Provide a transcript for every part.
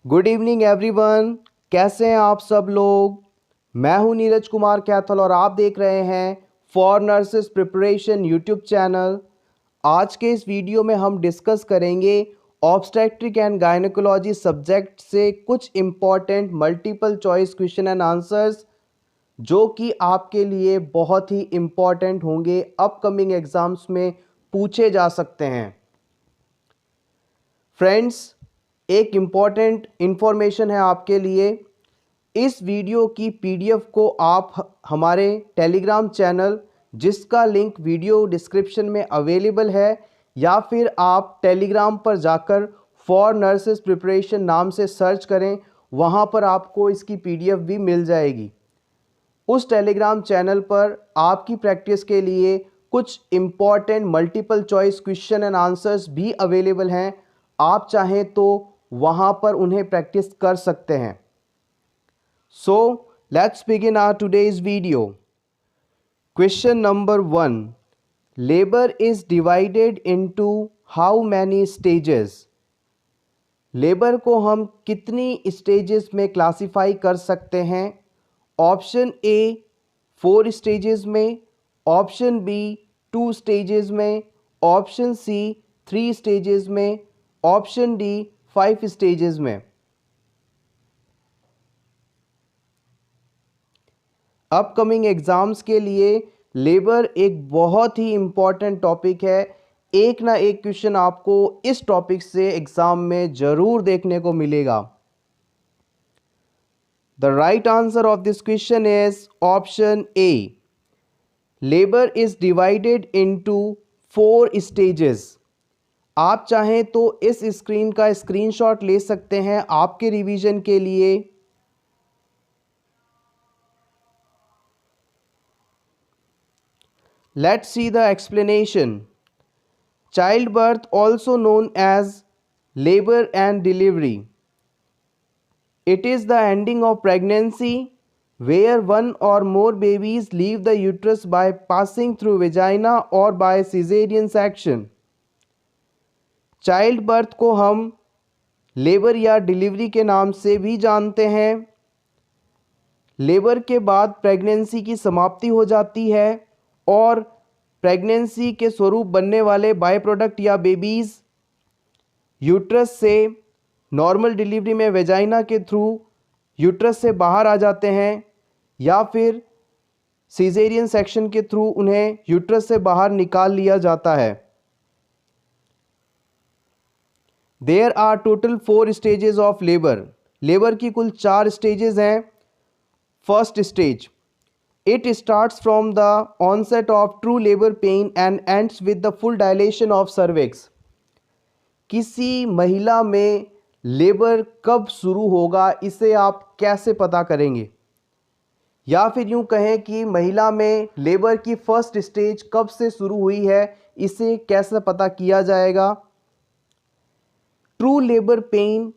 Good evening everyone. कैसे हैं आप सब लोग। मैं हूं नीरज कुमार कैथल और आप देख रहे हैं for nurses preparation YouTube channel. आज के इस वीडियो में हम डिस्कस करेंगे ऑब्स्टेट्रिक एंड गायनेकोलॉजी सब्जेक्ट से कुछ important multiple choice question and answers जो कि आपके लिए बहुत ही इम्पॉर्टेंट होंगे, अपकमिंग एग्जाम्स में पूछे जा सकते हैं। फ्रेंड्स, एक इम्पॉर्टेंट इन्फॉर्मेशन है आपके लिए। इस वीडियो की पीडीएफ को आप हमारे टेलीग्राम चैनल, जिसका लिंक वीडियो डिस्क्रिप्शन में अवेलेबल है, या फिर आप टेलीग्राम पर जाकर फॉर नर्सेस प्रिपरेशन नाम से सर्च करें, वहां पर आपको इसकी पीडीएफ भी मिल जाएगी। उस टेलीग्राम चैनल पर आपकी प्रैक्टिस के लिए कुछ important multiple choice question and answers भी अवेलेबल हैं। आप चाहें तो वहां पर उन्हें प्रैक्टिस कर सकते हैं। So let's begin our today's video. Question number 1, labour is divided into how many stages. Labour को हम कितनी स्टेजेस में क्लासिफाई कर सकते हैं। ऑप्शन ए 4 स्टेजेस में, ऑप्शन बी 2 स्टेजेस में, ऑप्शन सी 3 स्टेजेस में, ऑप्शन डी 5 स्टेजेस में। अपकमिंग एग्जाम्स के लिए लेबर एक बहुत ही इम्पॉर्टेंट टॉपिक है। एक ना एक क्वेश्चन आपको इस टॉपिक से एग्जाम में जरूर देखने को मिलेगा। The right answer of this question is option A. Labour is divided into 4 stages. आप चाहें तो इस स्क्रीन का स्क्रीनशॉट ले सकते हैं आपके रिवीजन के लिए। Let's see the explanation. Childbirth, also known as labor and delivery. It is the ending of pregnancy where one or more babies leave the uterus by passing through vagina or by cesarean section. Child birth को हम labour या delivery के नाम से भी जानते हैं। Labour के बाद प्रेगनेंसी की समाप्ति हो जाती है और प्रेगनेंसी के स्वरूप बनने वाले बाय प्रोडक्ट या बेबीज़ यूट्रस से नॉर्मल डिलीवरी में वेजाइना के थ्रू यूट्रस से बाहर आ जाते हैं, या फिर सीजेरियन सेक्शन के थ्रू उन्हें यूट्रस से बाहर निकाल लिया जाता है। There are total 4 stages of labour. Labour की कुल 4 स्टेजेस हैं। First stage, it starts from the onset of true labor pain and ends with the full dilation of cervix. किसी महिला में लेबर कब शुरू होगा, इसे आप कैसे पता करेंगे। या फिर यूं कहें कि महिला में लेबर की फर्स्ट स्टेज कब से शुरू हुई है, इसे कैसे पता किया जाएगा। ट्रू लेबर पेन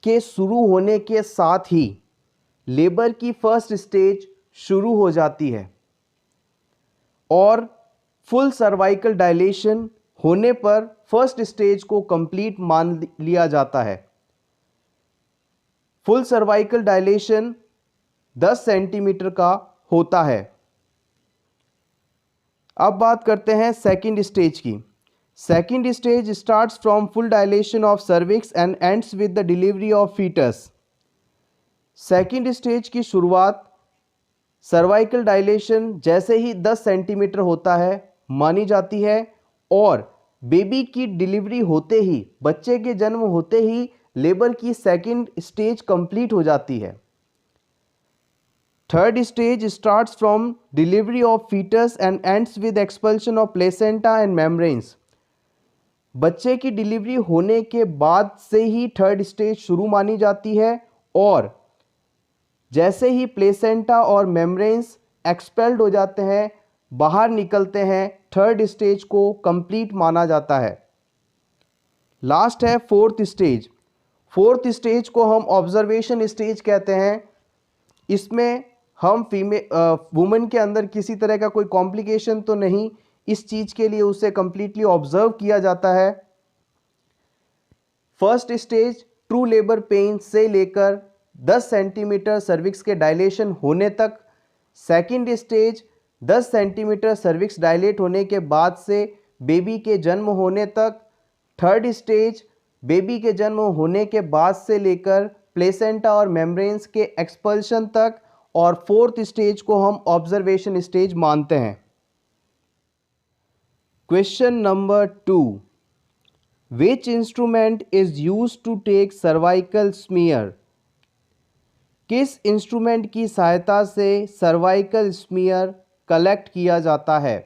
के शुरू होने के साथ ही लेबर की फर्स्ट स्टेज शुरू हो जाती है और फुल सर्वाइकल डायलेशन होने पर फर्स्ट स्टेज को कंप्लीट मान लिया जाता है। फुल सर्वाइकल डायलेशन 10 सेंटीमीटर का होता है। अब बात करते हैं सेकंड स्टेज की। Second stage starts from full dilation of cervix and ends with the delivery of foetus. Second stage की शुरुआत सर्वाइकल डायलेशन जैसे ही 10 सेंटीमीटर होता है मानी जाती है और बेबी की डिलीवरी होते ही, बच्चे के जन्म होते ही लेबर की सेकंड स्टेज कंप्लीट हो जाती है। Third stage starts from delivery of foetus and ends with expulsion of placenta and membranes. बच्चे की डिलीवरी होने के बाद से ही थर्ड स्टेज शुरू मानी जाती है और जैसे ही प्लेसेंटा और मेम्ब्रेन्स एक्सपेल्ड हो जाते हैं, बाहर निकलते हैं, थर्ड स्टेज को कंप्लीट माना जाता है। लास्ट है फोर्थ स्टेज। फोर्थ स्टेज को हम ऑब्जर्वेशन स्टेज कहते हैं। इसमें हम वुमेन के अंदर किसी तरह का कोई कॉम्प्लिकेशन तो नहीं, इस चीज़ के लिए उसे कंप्लीटली ऑब्जर्व किया जाता है। First stage true labour pain से लेकर 10 सेंटीमीटर सर्विक्स के डायलेशन होने तक। Second stage 10 centimetre cervix dilate होने के बाद से बेबी के जन्म होने तक। थर्ड स्टेज बेबी के जन्म होने के बाद से लेकर प्लेसेंटा और मेम्ब्रेन्स के एक्सपल्शन तक। और फोर्थ स्टेज को हम ऑब्जर्वेशन स्टेज मानते हैं। Question number 2, which instrument is used to take cervical smear? किस इंस्ट्रूमेंट की सहायता से सर्वाइकल स्मीयर कलेक्ट किया जाता है?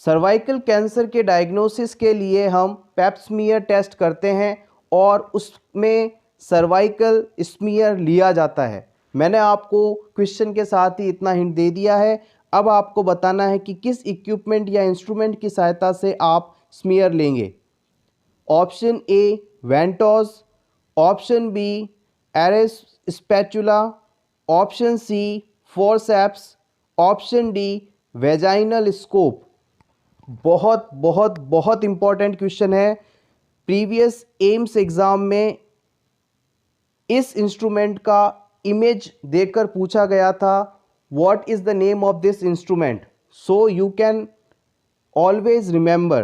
सर्वाइकल कैंसर के डायग्नोसिस के लिए हम पेप स्मीयर टेस्ट करते हैं और उसमें सर्वाइकल स्मीयर लिया जाता है। मैंने आपको क्वेश्चन के साथ ही इतना हिंट दे दिया है। अब आपको बताना है कि किस इक्विपमेंट या इंस्ट्रूमेंट की सहायता से आप स्मीयर लेंगे। Option A ventouse, option B Ayre's spatula, option C forceps, option D vaginal scope. बहुत बहुत बहुत इंपॉर्टेंट क्वेश्चन है। प्रीवियस एम्स एग्जाम में इस इंस्ट्रूमेंट का इमेज देखकर पूछा गया था, what is the name of this instrument, so you can always remember.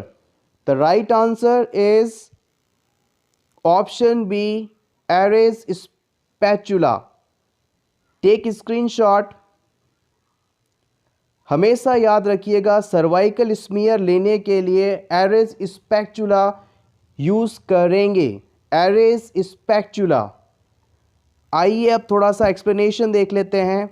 The right answer is option B Ayre's spatula. Take screenshot. हमेशा याद रखिएगा सर्वाइकल स्मीयर लेने के लिए एरेस स्पैचुला यूज़ करेंगे। Arrays spatula. आइए अब थोड़ा सा एक्सप्लेनेशन देख लेते हैं।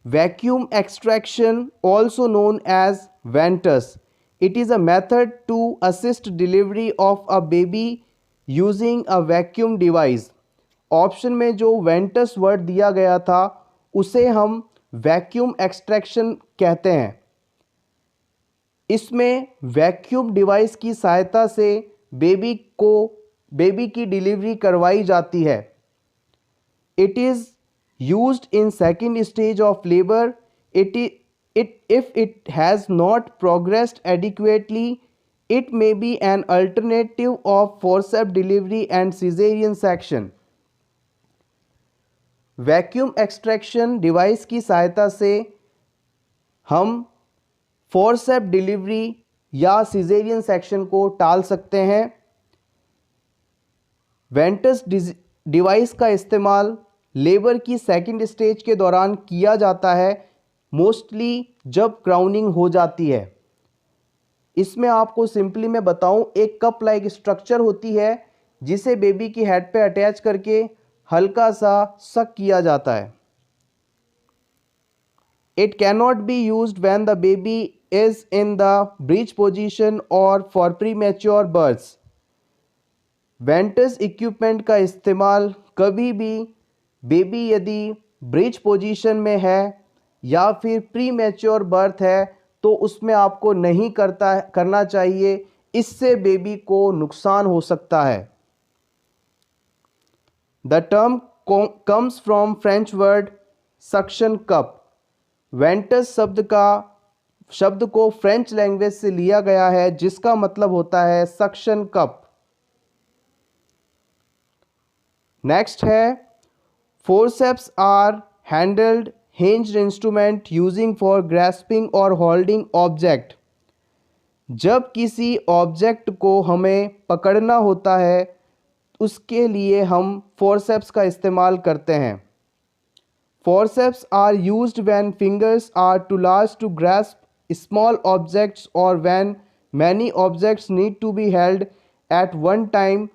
Vacuum extraction also known as ventouse, it is a method to assist delivery of a baby using a vacuum device. Option में जो वेंटस वर्ड दिया गया था उसे हम वैक्यूम एक्सट्रैक्शन कहते हैं। इसमें वैक्यूम डिवाइस की सहायता से बेबी की डिलीवरी करवाई जाती है। It is used in second stage of labour. If it has not progressed adequately, it may be an alternative of forceps delivery and cesarean section. Vacuum extraction device की सहायता से हम फोर्सेप डिलीवरी या caesarean section को टाल सकते हैं। Ventus device का इस्तेमाल लेबर की सेकंड स्टेज के दौरान किया जाता है, मोस्टली जब क्राउनिंग हो जाती है। इसमें आपको सिंपली मैं बताऊं, एक कप लाइक स्ट्रक्चर होती है जिसे बेबी की हेड पे अटैच करके हल्का सा सक किया जाता है। It cannot be used when the baby is in the breech position और for premature births. Ventouse equipment का इस्तेमाल कभी भी बेबी यदि ब्रीच पोजीशन में है या फिर प्रीमैच्योर बर्थ है तो उसमें आपको नहीं करना चाहिए, इससे बेबी को नुकसान हो सकता है। The term comes from French word suction cup. Ventus शब्द को फ्रेंच लैंग्वेज से लिया गया है जिसका मतलब होता है सक्शन कप। नेक्स्ट है, forceps are handled hinged instrument using for grasping और होल्डिंग ऑब्जेक्ट। जब किसी ऑब्जेक्ट को हमें पकड़ना होता है उसके लिए हम फोर्सेप्स का इस्तेमाल करते हैं। Forceps are used when fingers are too large to grasp small objects और when many objects need to be held at one time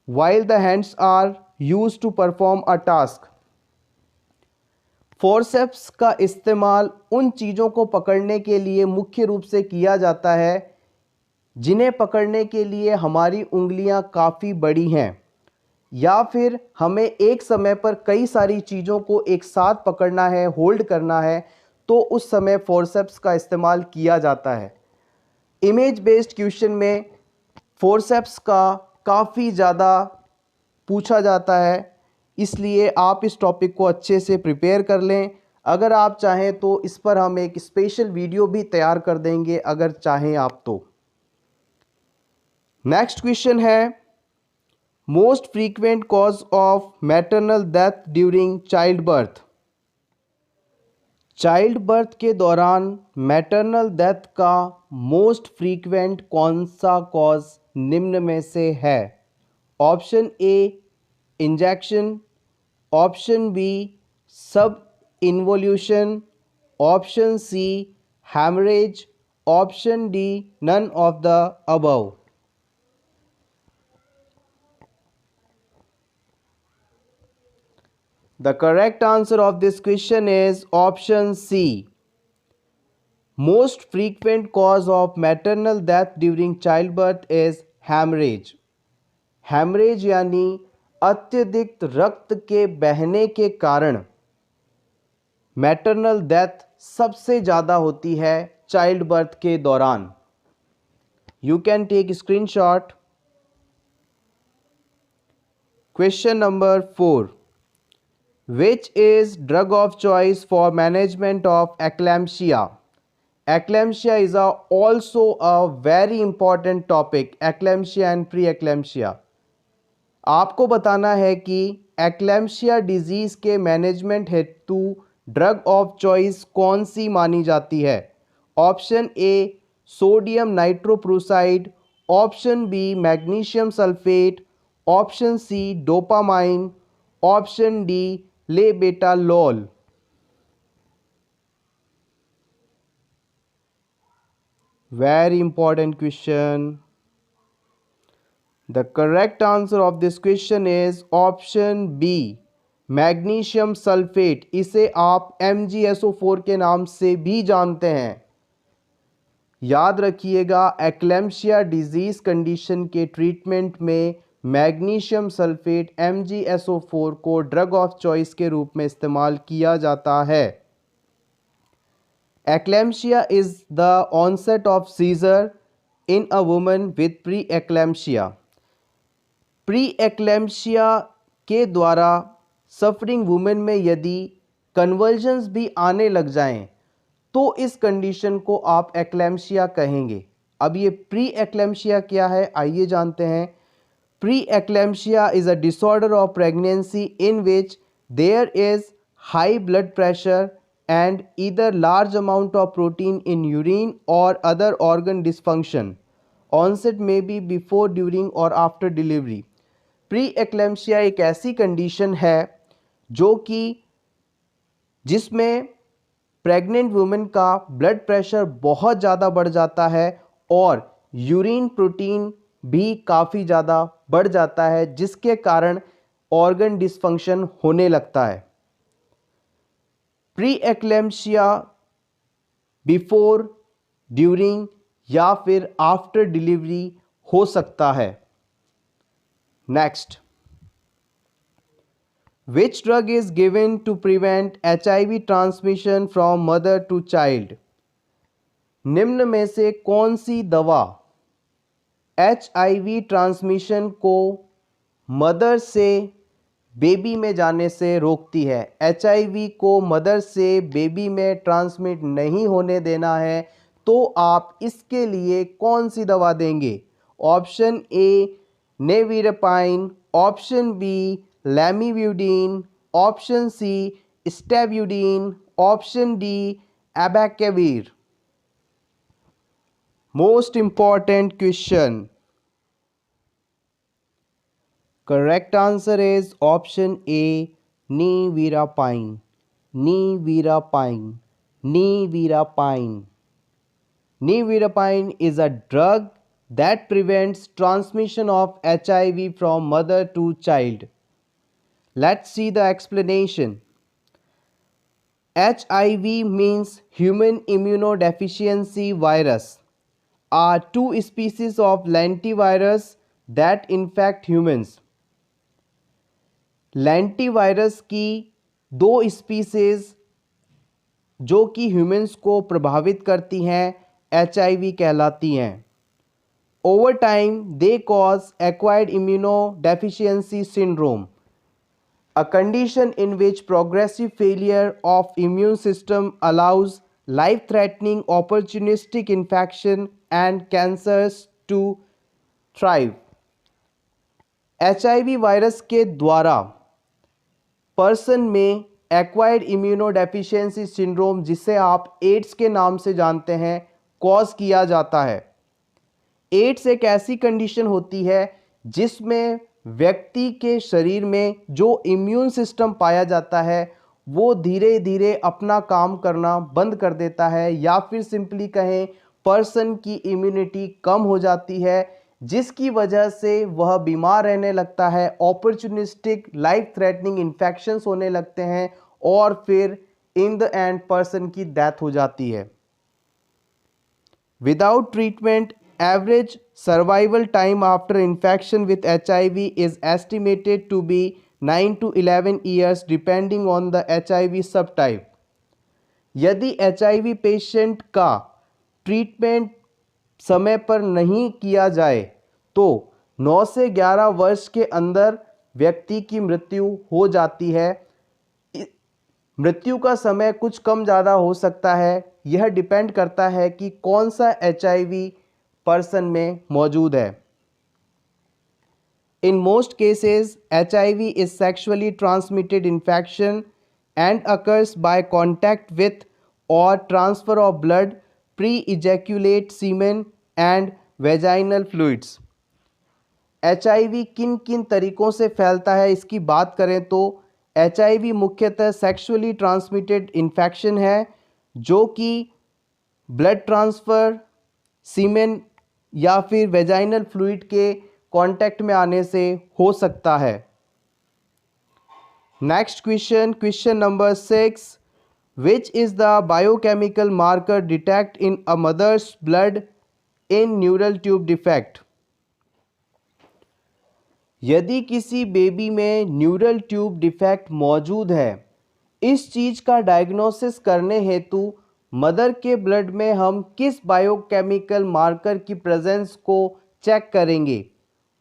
while the hands are used to perform a task. Forceps का इस्तेमाल उन चीज़ों को पकड़ने के लिए मुख्य रूप से किया जाता है जिन्हें पकड़ने के लिए हमारी उंगलियां काफ़ी बड़ी हैं या फिर हमें एक समय पर कई सारी चीज़ों को एक साथ पकड़ना है, होल्ड करना है, तो उस समय फोर्सेप्स का इस्तेमाल किया जाता है। इमेज बेस्ड क्वेश्चन में फोर्सेप्स का काफ़ी ज़्यादा पूछा जाता है, इसलिए आप इस टॉपिक को अच्छे से प्रिपेयर कर लें। अगर आप चाहें तो इस पर हम एक स्पेशल वीडियो भी तैयार कर देंगे अगर चाहें आप तो। नेक्स्ट क्वेश्चन है, most frequent cause of maternal death during child birth. Child birth के दौरान मैटरनल डेथ का मोस्ट फ्रीक्वेंट कौन सा कॉज निम्न में से है? Option A injection, option B sub involution, option C haemorrhage, option D none of the above. The correct answer of this question is option C. Most frequent cause of maternal death during childbirth is hemorrhage. Hemorrhage यानी अत्यधिक रक्त के बहने के कारण maternal death सबसे ज़्यादा होती है चाइल्ड बर्थ के दौरान। You can take screenshot. Question number 4, which is drug of choice for management of eclampsia? Eclampsia is also a very important topic, eclampsia and pre-eclampsia। आपको बताना है कि eclampsia डिजीज़ के मैनेजमेंट हेतु ड्रग ऑफ चॉइस कौन सी मानी जाती है? Option A sodium nitroprusside, option B magnesium sulphate, option C dopamine, option D labetalol. Very important question. The correct answer of this question is option B, magnesium sulphate. इसे आप MgSO4 के नाम से भी जानते हैं। याद रखिएगा, एक्लेम्शिया डिजीज़ कंडीशन के ट्रीटमेंट में मैग्नीशियम सल्फेट MgSO4 को ड्रग ऑफ चॉइस के रूप में इस्तेमाल किया जाता है। Eclampsia is the onset of seizure in a woman with pre eclampsia. Pre eclampsia के द्वारा सफरिंग वुमेन में यदि कन्वर्जन्स भी आने लग जाएं तो इस कंडीशन को आप एक्लेम्शिया कहेंगे। अब ये प्री एक्लेम्शिया क्या है, आइए जानते हैं। Pre eclampsia is a disorder of pregnancy in which there is high blood pressure and either large amount of protein in urine or other organ dysfunction. Onset may be before, during or after delivery. Pre-eclampsia एक ऐसी condition है जो कि जिसमें pregnant women का blood pressure बहुत ज़्यादा बढ़ जाता है और यूरिन प्रोटीन भी काफ़ी ज़्यादा बढ़ जाता है, जिसके कारण ऑर्गन डिसफंक्शन होने लगता है। प्री एक्लेम्शिया बिफोर, ड्यूरिंग या फिर आफ्टर डिलीवरी हो सकता है। Next, which drug is given to prevent HIV transmission from mother to child? निम्न में से कौन सी दवा HIV ट्रांसमिशन को मदर से बेबी में जाने से रोकती है? HIV को मदर से बेबी में ट्रांसमिट नहीं होने देना है तो आप इसके लिए कौन सी दवा देंगे? Option A nevirapine, option B lamivudine, option C stavudine, option D abacavir. Most important question. Correct answer is option A, nevirapine. Nevirapine. Nevirapine. Nevirapine is a drug that prevents transmission of HIV from mother to child. Let's see the explanation. HIV means human immunodeficiency virus. Are two species of lentivirus that infect humans. लेंटीवायरस की दो species जो कि humans को प्रभावित करती हैं HIV कहलाती हैं। Over time they cause acquired immunodeficiency syndrome, a condition in which progressive failure of immune system allows life threatening opportunistic infection and cancers to thrive. HIV virus के द्वारा पर्सन में एक्वायर्ड इम्यूनोडेफिशिएंसी सिंड्रोम, जिसे आप ads के नाम से जानते हैं, कॉज किया जाता है। एड्स एक ऐसी कंडीशन होती है जिसमें व्यक्ति के शरीर में जो इम्यून सिस्टम पाया जाता है वो धीरे धीरे अपना काम करना बंद कर देता है, या फिर सिंपली कहें पर्सन की इम्यूनिटी कम हो जाती है, जिसकी वजह से वह बीमार रहने लगता है, अपॉर्चुनिस्टिक लाइफ थ्रेटनिंग इन्फेक्शंस होने लगते हैं और फिर इन द एंड पर्सन की डेथ हो जाती है। Without treatment, average survival time after infection with HIV is estimated to be 9 to 11 years depending on the HIV subtype. यदि HIV पेशेंट का ट्रीटमेंट समय पर नहीं किया जाए तो 9 से 11 वर्ष के अंदर व्यक्ति की मृत्यु हो जाती है। मृत्यु का समय कुछ कम ज़्यादा हो सकता है, यह डिपेंड करता है कि कौन सा HIV पर्सन में मौजूद है। In most cases HIV is sexually transmitted infection and occurs by contact with और transfer of blood, pre ejaculate semen and vaginal fluids. HIV किन किन तरीक़ों से फैलता है इसकी बात करें तो HIV मुख्यतः सेक्सुअली ट्रांसमिटेड इन्फेक्शन है जो कि ब्लड ट्रांसफ़र, सीमेन या फिर वेजाइनल फ्लूइड के कांटेक्ट में आने से हो सकता है। Next question number 6, which is the biochemical marker detect in a mother's blood in neural tube defect. यदि किसी बेबी में न्यूरल ट्यूब डिफेक्ट मौजूद है, इस चीज़ का डायग्नोसिस करने हेतु मदर के ब्लड में हम किस बायोकेमिकल मार्कर की प्रेजेंस को चेक करेंगे?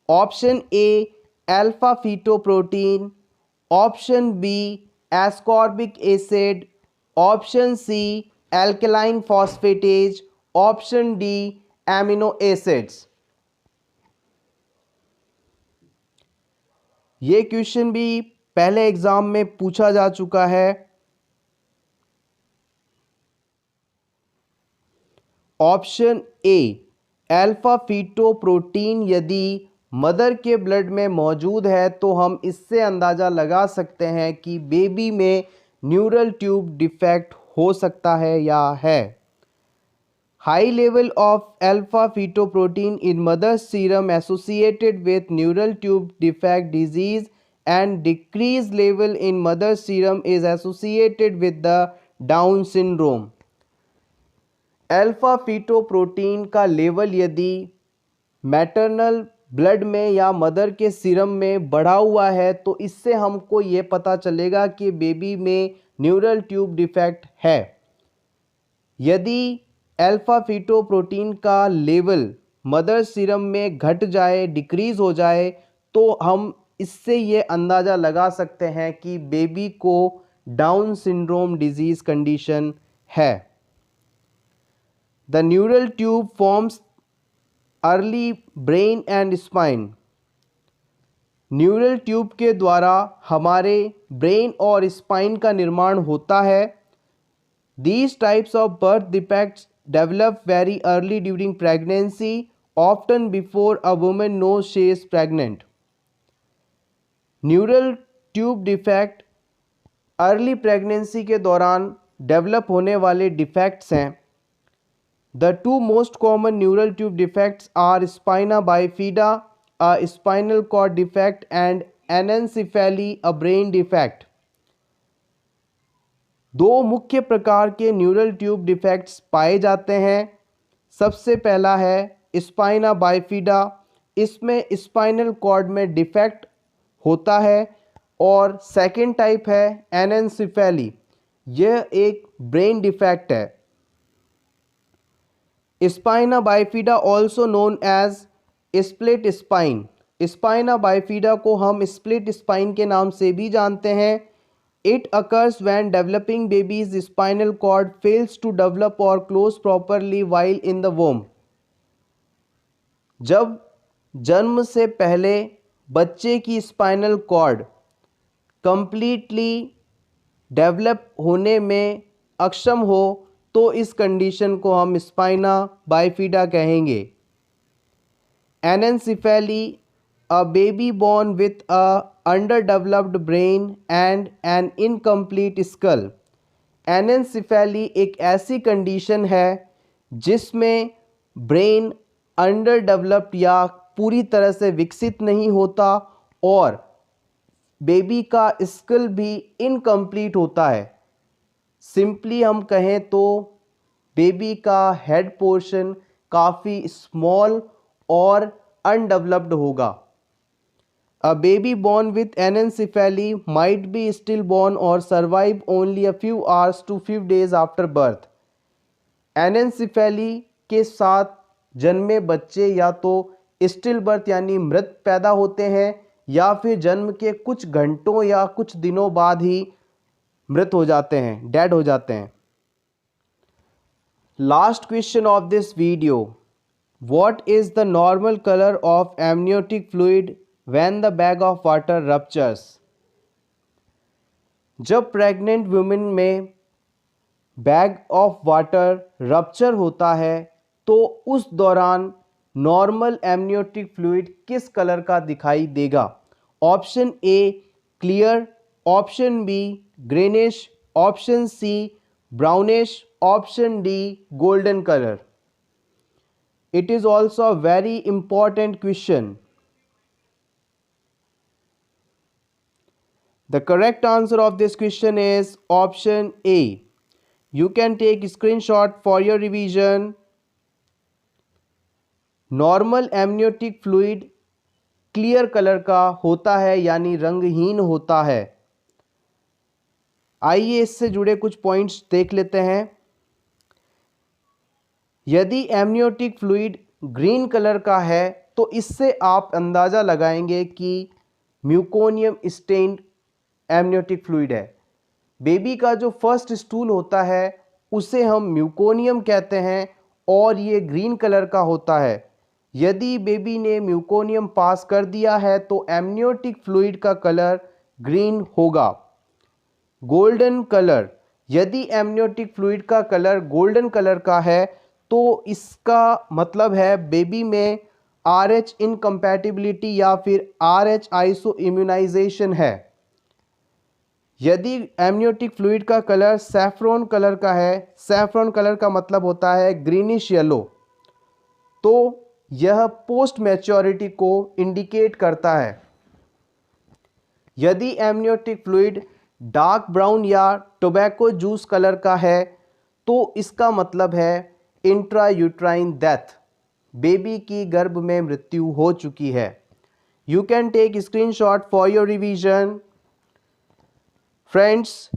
Option A alpha fetoprotein, option B ascorbic acid, option C alkaline phosphatase, option D amino acids. ये क्वेश्चन भी पहले एग्जाम में पूछा जा चुका है। ऑप्शन ए अल्फा फीटोप्रोटीन यदि मदर के ब्लड में मौजूद है तो हम इससे अंदाज़ा लगा सकते हैं कि बेबी में न्यूरल ट्यूब डिफेक्ट हो सकता है या है। High level of alpha fetoprotein in mother serum associated with neural tube defect disease and decrease level in mother serum is associated with the down syndrome. Alpha fetoprotein का level यदि maternal blood में या mother के serum में बढ़ा हुआ है तो इससे हमको ये पता चलेगा कि बेबी में न्यूरल ट्यूब डिफेक्ट है। यदि अल्फा फीटोप्रोटीन का लेवल मदर सीरम में घट जाए, डिक्रीज़ हो जाए, तो हम इससे ये अंदाज़ा लगा सकते हैं कि बेबी को डाउन सिंड्रोम डिजीज़ कंडीशन है। The neural tube forms early brain and spine. Neural tube के द्वारा हमारे ब्रेन और स्पाइन का निर्माण होता है। These types of birth defects develop very early during pregnancy, often before a woman knows she is pregnant. Neural tube defect early pregnancy के दौरान डेवलप होने वाले डिफेक्ट्स हैं। The two most common neural tube defects are spina bifida, a spinal cord defect, and anencephaly, a brain defect. दो मुख्य प्रकार के neural tube defects पाए जाते हैं। सबसे पहला है स्पाइना बाइफिडा, इसमें स्पाइनल कॉर्ड में डिफेक्ट होता है, और सेकेंड टाइप है एनेन्सेफेली, यह एक ब्रेन डिफेक्ट है। Spina bifida also known as split spine. Spina bifida को हम स्प्लिट स्पाइन के नाम से भी जानते हैं। It occurs when developing baby's spinal cord fails to develop or close properly while in the womb. जब जन्म से पहले बच्चे की स्पाइनल कॉर्ड कंप्लीटली डेवलप होने में अक्षम हो तो इस कंडीशन को हम स्पाइना बाइफिडा कहेंगे। एनेन्सेफेली, a baby born with a underdeveloped brain and an incomplete skull। एनेन्सेफेली एक ऐसी कंडीशन है जिसमें ब्रेन अंडर डेवलप्ड या पूरी तरह से विकसित नहीं होता और बेबी का स्कल भी इनकम्प्लीट होता है। सिंपली हम कहें तो बेबी का हेड पोर्शन काफ़ी स्मॉल और अनडेवलप्ड होगा। A baby born with anencephaly might be stillborn or survive only a few hours to few days after birth। एनेन्सेफेली के साथ जन्मे बच्चे या तो स्टिल बर्थ यानी मृत पैदा होते हैं या फिर जन्म के कुछ घंटों या कुछ दिनों बाद ही मृत हो जाते हैं, डेड हो जाते हैं। Last question of this video, what is the normal colour of amniotic fluid when the bag of water ruptures. जब प्रेग्नेंट वुमेन में बैग ऑफ वाटर रप्चर होता है तो उस दौरान नॉर्मल एमनियोटिक फ्लूइड किस कलर का दिखाई देगा। Option A clear, option B greenish, option C brownish, option D golden colour. It is also a very important question. The correct answer of this question is option A। You can take screenshot for your revision। Normal amniotic fluid clear colour का होता है यानी रंगहीन होता है। आइए इससे जुड़े कुछ पॉइंट्स देख लेते हैं। यदि एमनियोटिक फ्लूइड ग्रीन कलर का है तो इससे आप अंदाज़ा लगाएंगे कि म्यूकोनियम स्टेन्ड एमनियोटिक फ्लूइड है। बेबी का जो फर्स्ट स्टूल होता है उसे हम म्यूकोनियम कहते हैं और ये ग्रीन कलर का होता है। यदि बेबी ने म्यूकोनियम पास कर दिया है तो एमनियोटिक फ्लूइड का कलर ग्रीन होगा। गोल्डन कलर, यदि एमनियोटिक फ्लूइड का कलर गोल्डन कलर का है तो इसका मतलब है बेबी में RH इनकम्पैटिबिलिटी या फिर RH आइसो इम्यूनाइजेशन है। यदि एमनियोटिक फ्लूइड का कलर सैफ्रॉन कलर का है, सैफ्रॉन कलर का मतलब होता है ग्रीनिश येलो, तो यह पोस्ट मैच्योरिटी को इंडिकेट करता है। यदि एमनियोटिक फ्लूइड डार्क ब्राउन या टोबैको जूस कलर का है तो इसका मतलब है इंट्रायूट्राइन डेथ, बेबी की गर्भ में मृत्यु हो चुकी है। You can take screenshot for your revision. Friends,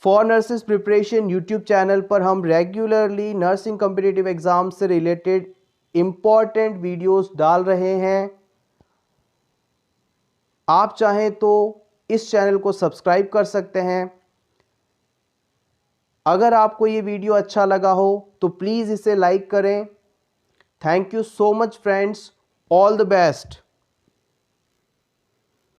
for nurses preparation YouTube channel पर हम रेगुलरली नर्सिंग कॉम्पिटिटिव एग्जाम से रिलेटेड इम्पॉर्टेंट वीडियोस डाल रहे हैं। आप चाहें तो इस चैनल को सब्सक्राइब कर सकते हैं। अगर आपको ये वीडियो अच्छा लगा हो तो प्लीज़ इसे लाइक करें। Thank you so much friends, all the best.